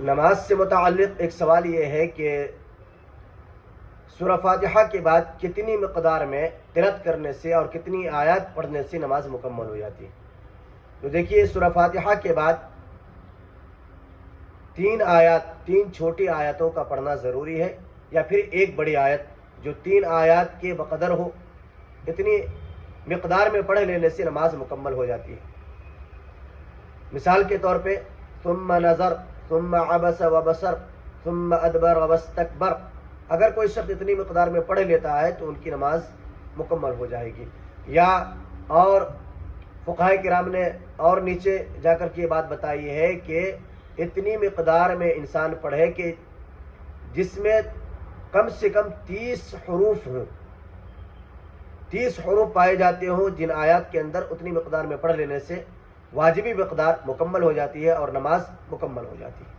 نماز سے متعلق ایک سوال یہ ہے کہ سورہ فاتحہ کے بعد کتنی مقدار میں قرأت کرنے سے اور کتنی آیات پڑھنے سے نماز مکمل ہو جاتی ہے؟ تو دیکھیے، سورہ فاتحہ کے بعد 3 چھوٹی آیاتوں کا پڑھنا ضروری ہے، یا پھر ایک بڑی آیت جو 3 آیات کے بقدر ہو، اتنی مقدار میں پڑھ لینے سے نماز مکمل ہو جاتی ہے۔ مثال کے طور پہ ثم نظر، ثم عبس وبصر، ثم ادبر واستکبر، اگر کوئی شخص اتنی مقدار میں پڑھ لیتا ہے تو ان کی نماز مکمل ہو جائے گی۔ یا اور فقہاء کرام نے اور نیچے جا کر کے یہ بات بتائی ہے کہ اتنی مقدار میں انسان پڑھے کہ جس میں کم سے کم 30 حروف ہوں، 30 حروف پائے جاتے ہوں، جن آیات کے اندر اتنی مقدار میں پڑھ لینے سے واجبی مقدار مکمل ہو جاتی ہے اور نماز مکمل ہو جاتی ہے۔